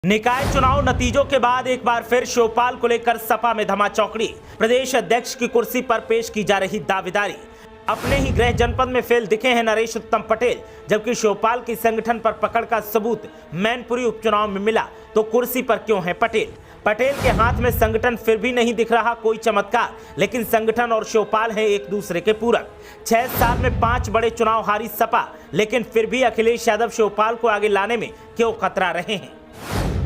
निकाय चुनाव नतीजों के बाद एक बार फिर शिवपाल को लेकर सपा में धमाचौकड़ी। प्रदेश अध्यक्ष की कुर्सी पर पेश की जा रही दावेदारी। अपने ही गृह जनपद में फेल दिखे हैं नरेश उत्तम पटेल, जबकि शिवपाल की संगठन पर पकड़ का सबूत मैनपुरी उपचुनाव में मिला, तो कुर्सी पर क्यों है पटेल? पटेल के हाथ में संगठन फिर भी नहीं दिख रहा कोई चमत्कार, लेकिन संगठन और शिवपाल हैं एक दूसरे के पूरक। 6 साल में 5 बड़े चुनाव हारी सपा, लेकिन फिर भी अखिलेश यादव शिवपाल को आगे लाने में क्यों कतरा रहे हैं?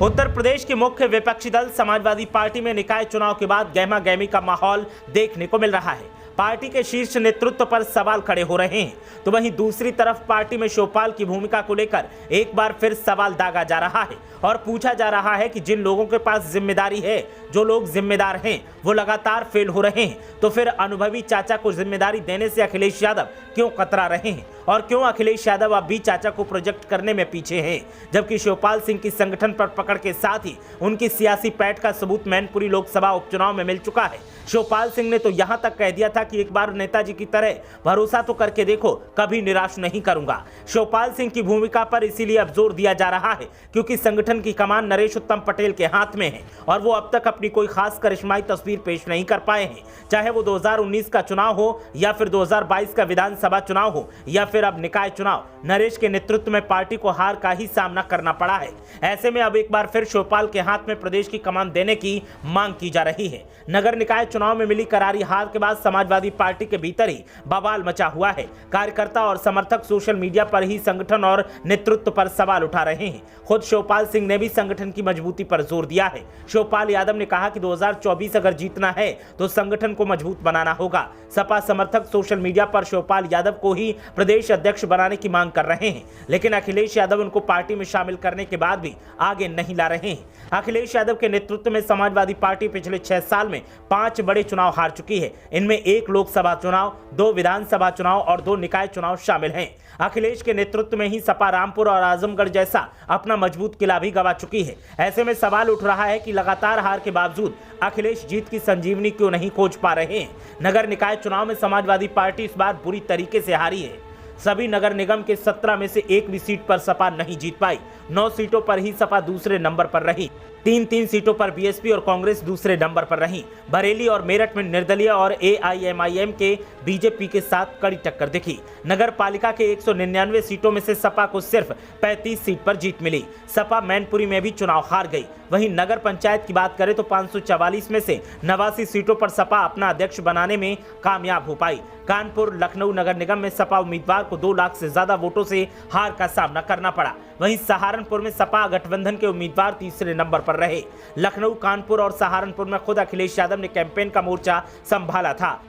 उत्तर प्रदेश के मुख्य विपक्षी दल समाजवादी पार्टी में निकाय चुनाव के बाद गहमा गहमी का माहौल देखने को मिल रहा है। पार्टी के शीर्ष नेतृत्व पर सवाल खड़े हो रहे हैं, तो वहीं दूसरी तरफ पार्टी में शिवपाल की भूमिका को लेकर एक बार फिर सवाल दागा जा रहा है और पूछा जा रहा है कि जिन लोगों के पास जिम्मेदारी है, जो लोग जिम्मेदार हैं, वो लगातार फेल हो रहे हैं, तो फिर अनुभवी चाचा को जिम्मेदारी देने से अखिलेश यादव क्यों कतरा रहे हैं और क्यों अखिलेश यादव अब भी चाचा को प्रोजेक्ट करने में पीछे हैं, जबकि शिवपाल सिंह की संगठन पर पकड़ के साथ ही उनकी सियासी पैठ का सबूत मैनपुरी लोकसभा उपचुनाव में मिल चुका है। शिवपाल सिंह ने तो यहां तक कह दिया था कि एक बार नेताजी की तरह भरोसा तो करके देखो, कभी निराश नहीं करूंगा। शिवपाल सिंह की भूमिका पर इसीलिए अब जोर दिया जा रहा है क्योंकि संगठन की कमान नरेश उत्तम पटेल के हाथ में है और वो अब तक अपनी कोई खास करिश्माई तस्वीर पेश नहीं कर पाए हैं, चाहे वो 2019 का चुनाव हो या फिर 2022 का विधानसभा चुनाव हो या फिर अब निकाय चुनाव। नरेश के नेतृत्व में पार्टी को हार का ही सामना करना पड़ा है। ऐसे में अब एक बार फिर शिवपाल के हाथ में प्रदेश की कमान देने की मांग की जा रही है। नगर निकाय चुनाव में मिली करारी हार के बाद समाजवादी पार्टी के भीतर ही बवाल मचा हुआ है। कार्यकर्ता और समर्थक सोशल मीडिया पर ही संगठन और नेतृत्व पर सवाल उठा रहे हैं। खुद शिवपाल सिंह ने भी संगठन की मजबूती पर जोर दिया है। शिवपाल यादव ने कहा कि 2024 अगर जीतना है तो संगठन को मजबूत बनाना होगा। सपा समर्थक सोशल मीडिया पर शिवपाल यादव को ही प्रदेश अध्यक्ष बनाने की मांग कर रहे हैं, लेकिन अखिलेश यादव उनको पार्टी में शामिल करने के बाद भी आगे नहीं ला रहे हैं। अखिलेश यादव के नेतृत्व में समाजवादी पार्टी पिछले 6 साल में 5 बड़े चुनाव हार चुकी है। इनमें 1 लोकसभा चुनाव, 2 विधानसभा चुनाव और 2 निकाय चुनाव शामिल हैं। अखिलेश के नेतृत्व में ही सपा रामपुर और आजमगढ़ जैसा अपना मजबूत किला भी गंवा चुकी है। ऐसे में सवाल उठ रहा है कि लगातार हार के बावजूद अखिलेश जीत की संजीवनी क्यों नहीं खोज पा रहे हैं। नगर निकाय चुनाव में समाजवादी पार्टी इस बार बुरी तरीके से हारी है। सभी नगर निगम के 17 में से एक भी सीट पर सपा नहीं जीत पाई। 9 सीटों पर ही सपा दूसरे नंबर पर रही। 3 सीटों पर बीएसपी और कांग्रेस दूसरे नंबर पर रही। बरेली और मेरठ में निर्दलीय और एआईएमआईएम के बीजेपी के साथ कड़ी टक्कर दिखी। नगर पालिका के 199 सीटों में से सपा को सिर्फ 35 सीट पर जीत मिली। सपा मैनपुरी में भी चुनाव हार गई। वहीं नगर पंचायत की बात करें तो 544 में से 89 सीटों पर सपा अपना अध्यक्ष बनाने में कामयाब हो पाई। कानपुर लखनऊ नगर निगम में सपा उम्मीदवार को 2 लाख से ज्यादा वोटों से हार का सामना करना पड़ा। वहीं सहारनपुर में सपा गठबंधन के उम्मीदवार तीसरे नंबर पर रहे। लखनऊ, कानपुर और सहारनपुर में खुद अखिलेश यादव ने कैंपेन का मोर्चा संभाला था।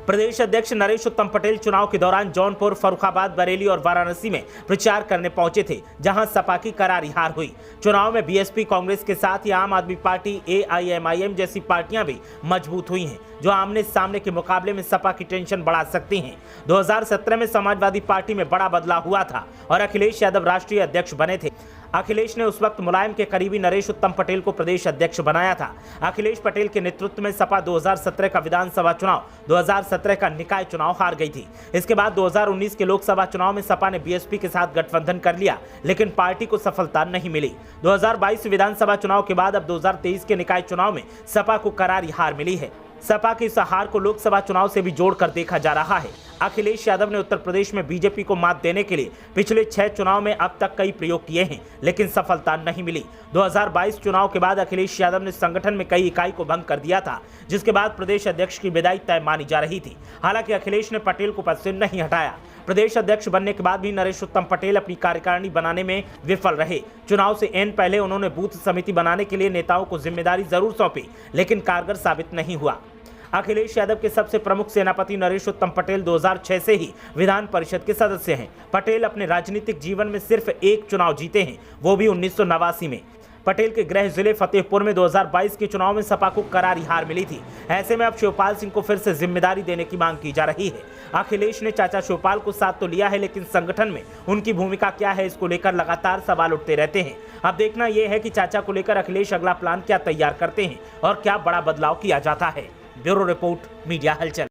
प्रदेश अध्यक्ष नरेश उत्तम पटेल चुनाव के दौरान जौनपुर, फर्रुखाबाद, बरेली और वाराणसी में प्रचार करने पहुंचे थे, जहां सपा की करारी हार हुई। चुनाव में बीएसपी, कांग्रेस के साथ ही आम आदमी पार्टी, एआईएमआईएम जैसी पार्टियां भी मजबूत हुई हैं, जो आमने सामने के मुकाबले में सपा की टेंशन बढ़ा सकती हैं। 2017 में समाजवादी पार्टी में बड़ा बदलाव हुआ था और अखिलेश यादव राष्ट्रीय अध्यक्ष बने थे। अखिलेश ने उस वक्त मुलायम के करीबी नरेश उत्तम पटेल को प्रदेश अध्यक्ष बनाया था। अखिलेश पटेल के नेतृत्व में सपा 2017 का विधानसभा चुनाव, 2017 का निकाय चुनाव हार गई थी। इसके बाद 2019 के लोकसभा चुनाव में सपा ने बीएसपी के साथ गठबंधन कर लिया, लेकिन पार्टी को सफलता नहीं मिली। 2022 विधानसभा चुनाव के बाद अब 2023 के निकाय चुनाव में सपा को करारी हार मिली है। सपा की इस हार को लोकसभा चुनाव से भी जोड़कर देखा जा रहा है। अखिलेश यादव ने उत्तर प्रदेश में बीजेपी को मात देने के लिए पिछले 6 चुनाव में अब तक कई प्रयोग किए हैं, लेकिन सफलता नहीं मिली। 2022 चुनाव के बाद अखिलेश यादव ने संगठन में कई इकाई को भंग कर दिया था, जिसके बाद प्रदेश अध्यक्ष की विदाई तय मानी जा रही थी। हालांकि अखिलेश ने पटेल को पद से नहीं हटाया। प्रदेश अध्यक्ष बनने के बाद भी नरेश उत्तम पटेल अपनी कार्यकारिणी बनाने में विफल रहे। चुनाव से एन पहले उन्होंने बूथ समिति बनाने के लिए नेताओं को जिम्मेदारी जरूर सौंपी, लेकिन कारगर साबित नहीं हुआ। अखिलेश यादव के सबसे प्रमुख सेनापति नरेश उत्तम पटेल 2006 से ही विधान परिषद के सदस्य हैं। पटेल अपने राजनीतिक जीवन में सिर्फ 1 चुनाव जीते हैं, वो भी 1989 में। पटेल के गृह जिले फतेहपुर में 2022 के चुनाव में सपा को करारी हार मिली थी। ऐसे में अब शिवपाल सिंह को फिर से जिम्मेदारी देने की मांग की जा रही है। अखिलेश ने चाचा शिवपाल को साथ तो लिया है, लेकिन संगठन में उनकी भूमिका क्या है, इसको लेकर लगातार सवाल उठते रहते हैं। अब देखना यह है कि चाचा को लेकर अखिलेश अगला प्लान क्या तैयार करते हैं और क्या बड़ा बदलाव किया जाता है। ब्यूरो रिपोर्ट, मीडिया हलचल।